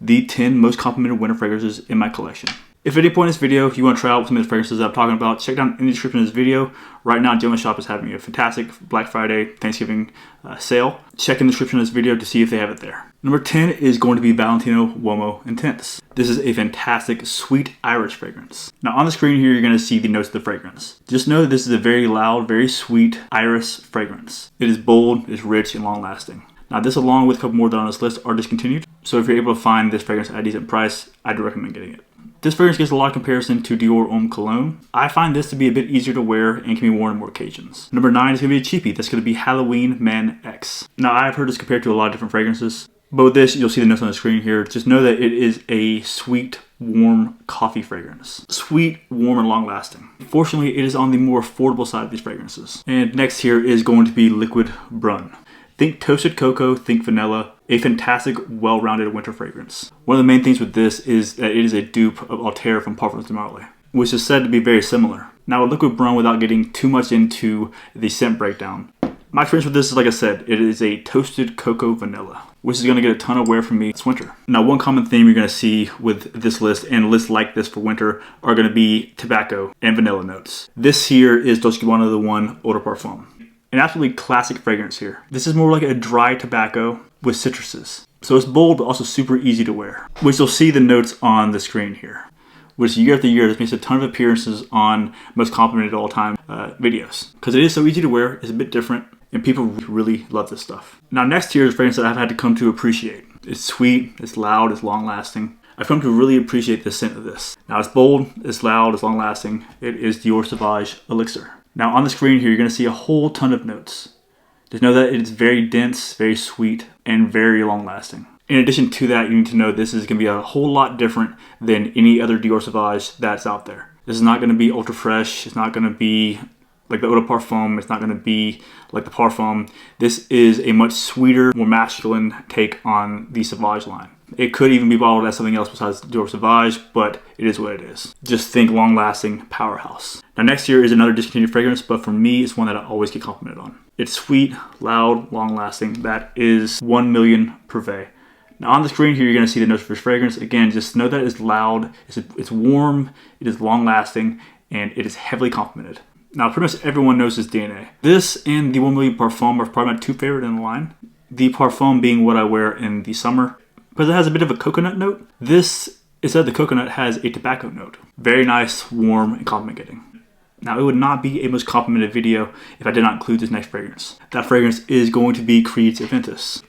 the 10 most complimented winter fragrances in my collection. If at any point in this video you want to try out some of the fragrances that I'm talking about, check down in the description of this video. Right now, Gentleman Shop is having a fantastic Black Friday, Thanksgiving sale. Check in the description of this video to see if they have it there. Number 10 is going to be Valentino Wo Intense. This is a fantastic sweet iris fragrance. Now on the screen here, you're going to see the notes of the fragrance. Just know that this is a very loud, very sweet iris fragrance. It is bold, it's rich, and long lasting. Now this, along with a couple more that are on this list, are discontinued. So if you're able to find this fragrance at a decent price, I'd recommend getting it. This fragrance gets a lot of comparison to Dior Homme Cologne. I find this to be a bit easier to wear and can be worn on more occasions. Number 9 is going to be a cheapie. That's going to be Halloween Men X. Now I've heard this compared to a lot of different fragrances, but with this, you'll see the notes on the screen here. Just know that it is a sweet, warm coffee fragrance. Sweet, warm, and long lasting. Fortunately, it is on the more affordable side of these fragrances. And next here is going to be Liquid Brun. Think toasted cocoa, think vanilla, a fantastic, well-rounded winter fragrance. One of the main things with this is that it is a dupe of Altair from Parfums de Marly, which is said to be very similar. Now with Liquid Brun, without getting too much into the scent breakdown, my experience with this is, like I said, it is a toasted cocoa vanilla, which is going to get a ton of wear from me this winter. Now one common theme you're going to see with this list and lists like this for winter are going to be tobacco and vanilla notes. This here is Dolce & Gabbana the One Eau de Parfum. An absolutely classic fragrance here. This is more like a dry tobacco with citruses. So it's bold, but also super easy to wear, which you'll see the notes on the screen here, which year after year, this makes a ton of appearances on Most Complimented All Time videos. Because it is so easy to wear, it's a bit different, and people really love this stuff. Now next here is a fragrance that I've had to come to appreciate. It's sweet, it's loud, it's long lasting. I've come to really appreciate the scent of this. Now it's bold, it's loud, it's long lasting. It is Dior Sauvage Elixir. Now on the screen here, you're going to see a whole ton of notes. Just know that it's very dense, very sweet, and very long lasting. In addition to that, you need to know this is going to be a whole lot different than any other Dior Sauvage that's out there. This is not going to be ultra fresh. It's not going to be like the Eau de Parfum. It's not going to be like the Parfum. This is a much sweeter, more masculine take on the Sauvage line. It could even be bottled as something else besides Dior Sauvage, but it is what it is. Just think long-lasting powerhouse. Now next here is another discontinued fragrance, but for me, it's one that I always get complimented on. It's sweet, loud, long-lasting. That is 1 Million Privé. Now on the screen here, you're going to see the notes for this fragrance. Again, just know that it's loud, it's warm, it is long-lasting, and it is heavily complimented. Now pretty much everyone knows this DNA. This and the 1 Million Parfum are probably my two favorite in the line. The Parfum being what I wear in the summer, because it has a bit of a coconut note. This, instead of the coconut, has a tobacco note. Very nice, warm, and compliment getting. Now it would not be a most complimented video if I did not include this next fragrance. That fragrance is going to be Creed's Eventus.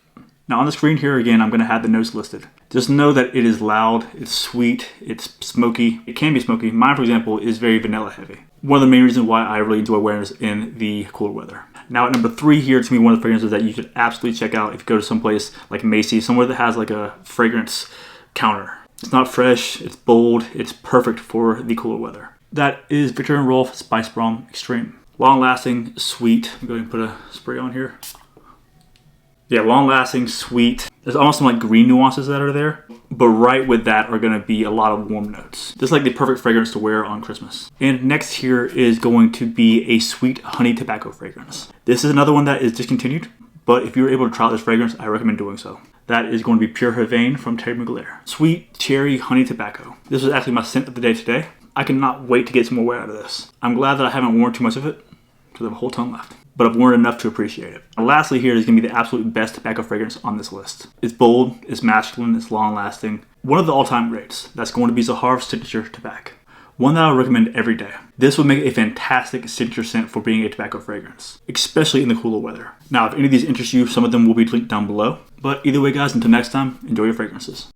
Now on the screen here again, I'm going to have the notes listed. Just know that it is loud, it's sweet, it's smoky. It can be smoky. Mine, for example, is very vanilla heavy. One of the main reasons why I really enjoy wearing this in the cooler weather. Now at number 3 here, it's going to be one of the fragrances that you should absolutely check out if you go to some place like Macy's, somewhere that has like a fragrance counter. It's not fresh, it's bold, it's perfect for the cooler weather. That is Viktor & Rolf Spice Bomb Extreme. Long lasting, sweet. I'm going to put a spray on here. Yeah, long lasting, sweet. There's almost some like green nuances that are there, but right with that are going to be a lot of warm notes. Just like the perfect fragrance to wear on Christmas. And next here is going to be a sweet honey tobacco fragrance. This is another one that is discontinued, but if you're able to try this fragrance, I recommend doing so. That is going to be Pure Herane from Terry Mugler. Sweet cherry honey tobacco. This was actually my scent of the day today. I cannot wait to get some more wear out of this. I'm glad that I haven't worn too much of it, because I have a whole ton left. But I've worn enough to appreciate it. And lastly here is going to be the absolute best tobacco fragrance on this list. It's bold, it's masculine, it's long lasting. One of the all-time greats. That's going to be Zahara's Signature Tobacco. One that I would recommend every day. This would make a fantastic signature scent for being a tobacco fragrance, especially in the cooler weather. Now, if any of these interest you, some of them will be linked down below. But either way guys, until next time, enjoy your fragrances.